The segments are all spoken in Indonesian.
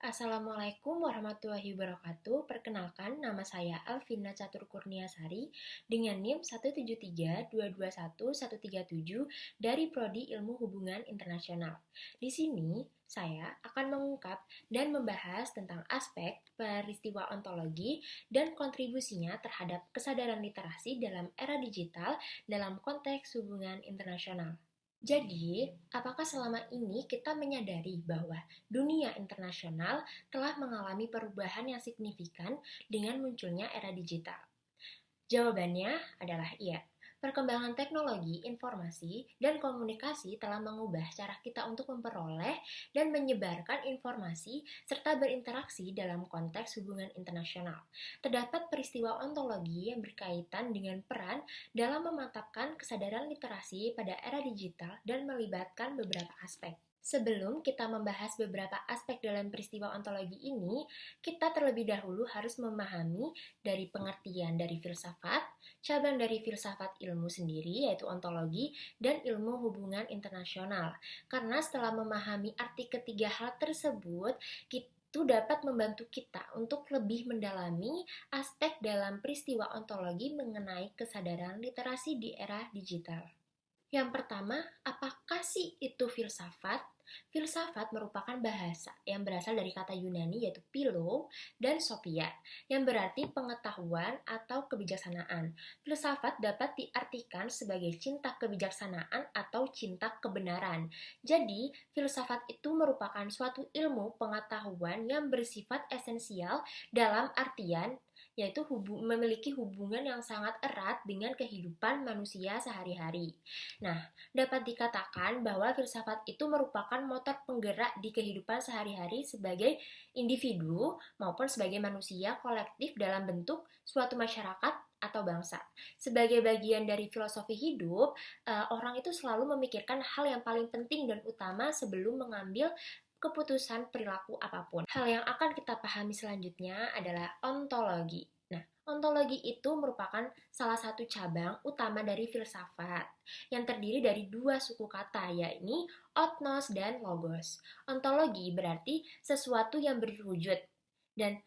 Assalamualaikum warahmatullahi wabarakatuh. Perkenalkan, nama saya Alvina Catur Kurniasari dengan NIM 173221137 dari Prodi Ilmu Hubungan Internasional. Di sini, saya akan mengungkap dan membahas tentang aspek peristiwa ontologi dan kontribusinya terhadap kesadaran literasi dalam era digital dalam konteks hubungan internasional. Jadi, apakah selama ini kita menyadari bahwa dunia internasional telah mengalami perubahan yang signifikan dengan munculnya era digital? Jawabannya adalah iya. Perkembangan teknologi, informasi, dan komunikasi telah mengubah cara kita untuk memperoleh dan menyebarkan informasi serta berinteraksi dalam konteks hubungan internasional. Terdapat peristiwa ontologi yang berkaitan dengan peran dalam memantapkan kesadaran literasi pada era digital dan melibatkan beberapa aspek. Sebelum kita membahas beberapa aspek dalam peristiwa ontologi ini, kita terlebih dahulu harus memahami dari pengertian dari filsafat, cabang dari filsafat ilmu sendiri yaitu ontologi, dan ilmu hubungan internasional. Karena setelah memahami arti ketiga hal tersebut, itu dapat membantu kita untuk lebih mendalami aspek dalam peristiwa ontologi mengenai kesadaran literasi di era digital. Yang pertama, apakah sih itu filsafat? Filsafat merupakan bahasa yang berasal dari kata Yunani yaitu philo dan sophia, yang berarti pengetahuan atau kebijaksanaan. Filsafat dapat diartikan sebagai cinta kebijaksanaan atau cinta kebenaran. Jadi, filsafat itu merupakan suatu ilmu pengetahuan yang bersifat esensial dalam artian yaitu memiliki hubungan yang sangat erat dengan kehidupan manusia sehari-hari. Nah, dapat dikatakan bahwa filsafat itu merupakan motor penggerak di kehidupan sehari-hari sebagai individu maupun sebagai manusia kolektif dalam bentuk suatu masyarakat atau bangsa. Sebagai bagian dari filosofi hidup, orang itu selalu memikirkan hal yang paling penting dan utama sebelum mengambil keputusan perilaku apapun. Hal yang akan kita pahami selanjutnya adalah ontologi. Nah, ontologi itu merupakan salah satu cabang utama dari filsafat yang terdiri dari dua suku kata, yakni otnos dan logos. Ontologi berarti sesuatu yang berwujud dan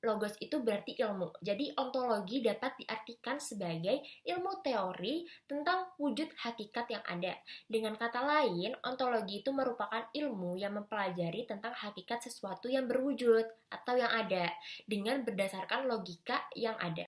logos itu berarti ilmu. Jadi ontologi dapat diartikan sebagai ilmu teori tentang wujud hakikat yang ada. Dengan kata lain, ontologi itu merupakan ilmu yang mempelajari tentang hakikat sesuatu yang berwujud atau yang ada dengan berdasarkan logika yang ada.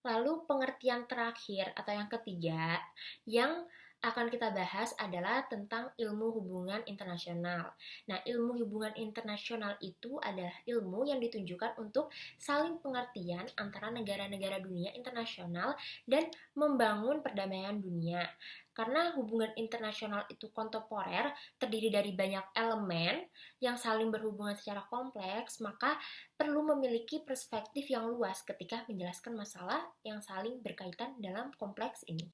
Lalu pengertian terakhir atau yang ketiga yang akan kita bahas adalah tentang ilmu hubungan internasional. Nah, ilmu hubungan internasional itu adalah ilmu yang ditunjukkan untuk saling pengertian antara negara-negara dunia internasional dan membangun perdamaian dunia. Karena hubungan internasional itu kontemporer, terdiri dari banyak elemen yang saling berhubungan secara kompleks, maka perlu memiliki perspektif yang luas ketika menjelaskan masalah yang saling berkaitan dalam kompleks ini.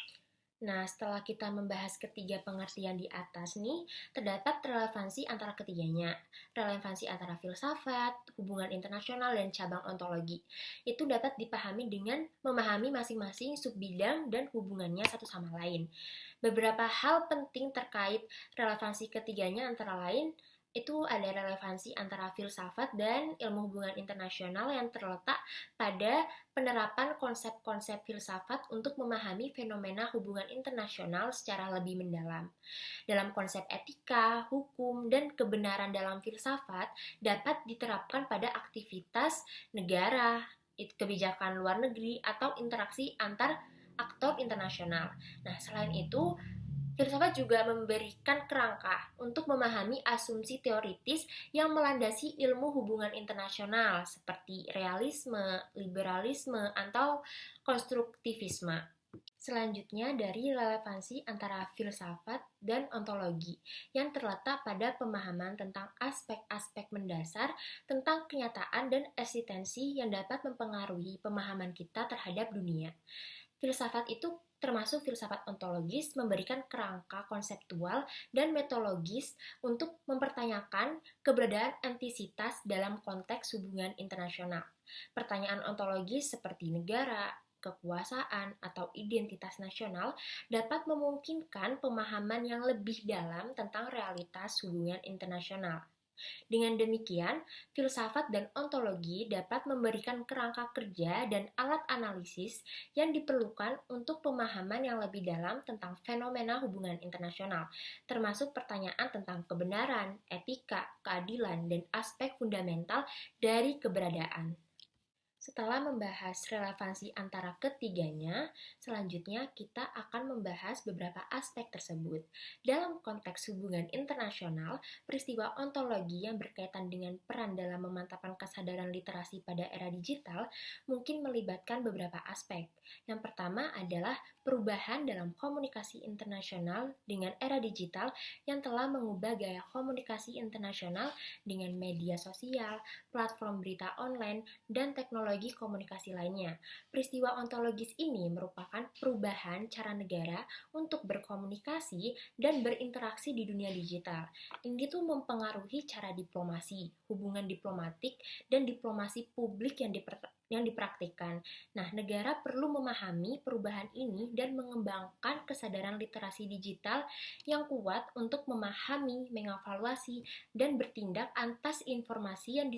Nah, setelah kita membahas ketiga pengertian di atas nih, terdapat relevansi antara ketiganya. Relevansi antara filsafat, hubungan internasional, dan cabang ontologi. Itu dapat dipahami dengan memahami masing-masing subbidang dan hubungannya satu sama lain. Beberapa hal penting terkait relevansi ketiganya antara lain, itu ada relevansi antara filsafat dan ilmu hubungan internasional yang terletak pada penerapan konsep-konsep filsafat untuk memahami fenomena hubungan internasional secara lebih mendalam. Dalam konsep etika, hukum, dan kebenaran dalam filsafat dapat diterapkan pada aktivitas negara, kebijakan luar negeri, atau interaksi antar aktor internasional. Nah, selain itu, filsafat juga memberikan kerangka untuk memahami asumsi teoritis yang melandasi ilmu hubungan internasional seperti realisme, liberalisme, atau konstruktivisme. Selanjutnya dari relevansi antara filsafat dan ontologi yang terletak pada pemahaman tentang aspek-aspek mendasar tentang kenyataan dan eksistensi yang dapat mempengaruhi pemahaman kita terhadap dunia. Filsafat itu termasuk filsafat ontologis memberikan kerangka konseptual dan metodologis untuk mempertanyakan keberadaan entisitas dalam konteks hubungan internasional. Pertanyaan ontologis seperti negara, kekuasaan, atau identitas nasional dapat memungkinkan pemahaman yang lebih dalam tentang realitas hubungan internasional. Dengan demikian, filsafat dan ontologi dapat memberikan kerangka kerja dan alat analisis yang diperlukan untuk pemahaman yang lebih dalam tentang fenomena hubungan internasional, termasuk pertanyaan tentang kebenaran, etika, keadilan, dan aspek fundamental dari keberadaan. Setelah membahas relevansi antara ketiganya, selanjutnya kita akan membahas beberapa aspek tersebut. Dalam konteks hubungan internasional, peristiwa ontologi yang berkaitan dengan peran dalam memantapkan kesadaran literasi pada era digital mungkin melibatkan beberapa aspek. Yang pertama adalah perubahan dalam komunikasi internasional dengan era digital yang telah mengubah gaya komunikasi internasional dengan media sosial, platform berita online, dan teknologi komunikasi lainnya. Peristiwa ontologis ini merupakan perubahan cara negara untuk berkomunikasi dan berinteraksi di dunia digital. Ini tuh mempengaruhi cara diplomasi, hubungan diplomatik, dan diplomasi publik yang dipraktikkan. Nah, negara perlu memahami perubahan ini dan mengembangkan kesadaran literasi digital yang kuat untuk memahami, mengevaluasi, dan bertindak atas informasi yang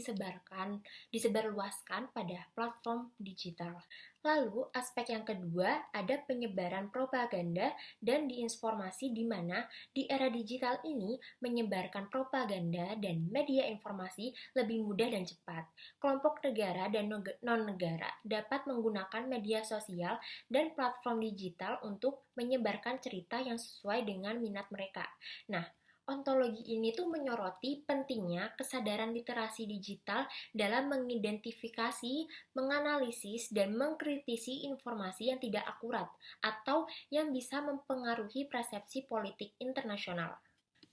disebarluaskan pada platform digital. Lalu, aspek yang kedua ada penyebaran propaganda dan disinformasi di mana di era digital ini menyebarkan propaganda dan media informasi lebih mudah dan cepat. Kelompok negara dan non-negara dapat menggunakan media sosial dan platform digital untuk menyebarkan cerita yang sesuai dengan minat mereka. Nah, ontologi ini tuh menyoroti pentingnya kesadaran literasi digital dalam mengidentifikasi, menganalisis, dan mengkritisi informasi yang tidak akurat atau yang bisa mempengaruhi persepsi politik internasional.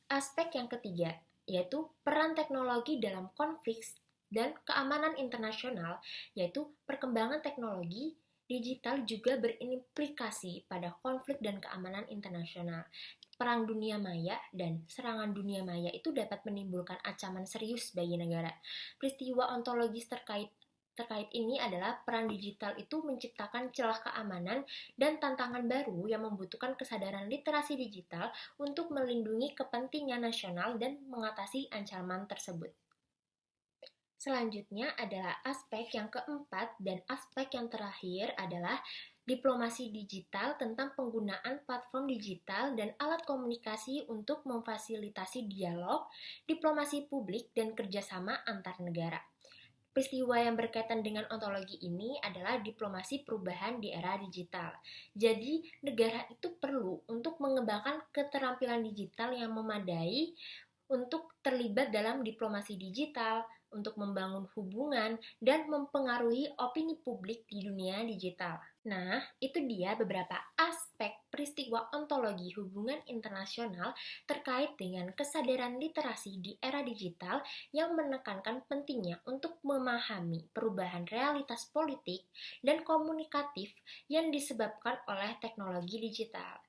Aspek yang ketiga yaitu peran teknologi dalam konflik dan keamanan internasional, yaitu perkembangan teknologi digital juga berimplikasi pada konflik dan keamanan internasional. Perang dunia maya dan serangan dunia maya itu dapat menimbulkan ancaman serius bagi negara. Peristiwa ontologis terkait ini adalah peran digital itu menciptakan celah keamanan dan tantangan baru yang membutuhkan kesadaran literasi digital untuk melindungi kepentingan nasional dan mengatasi ancaman tersebut. Selanjutnya adalah aspek yang keempat dan aspek yang terakhir adalah diplomasi digital tentang penggunaan platform digital dan alat komunikasi untuk memfasilitasi dialog, diplomasi publik, dan kerjasama antar negara. Peristiwa yang berkaitan dengan ontologi ini adalah diplomasi perubahan di era digital. Jadi, negara itu perlu untuk mengembangkan keterampilan digital yang memadai untuk terlibat dalam diplomasi digital, untuk membangun hubungan, dan mempengaruhi opini publik di dunia digital. Nah, itu dia beberapa aspek peristiwa ontologi hubungan internasional terkait dengan kesadaran literasi di era digital yang menekankan pentingnya untuk memahami perubahan realitas politik dan komunikatif yang disebabkan oleh teknologi digital.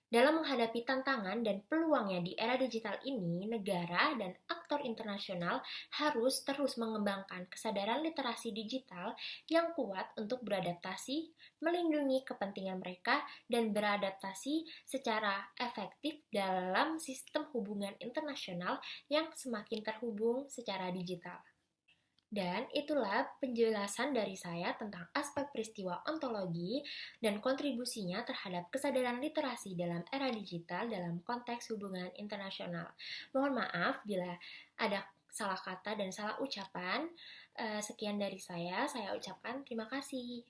Dalam menghadapi tantangan dan peluangnya di era digital ini, negara dan aktor internasional harus terus mengembangkan kesadaran literasi digital yang kuat untuk beradaptasi, melindungi kepentingan mereka, dan beradaptasi secara efektif dalam sistem hubungan internasional yang semakin terhubung secara digital. Dan itulah penjelasan dari saya tentang aspek peristiwa ontologi dan kontribusinya terhadap kesadaran literasi dalam era digital dalam konteks hubungan internasional. Mohon maaf bila ada salah kata dan salah ucapan. Sekian dari saya ucapkan terima kasih.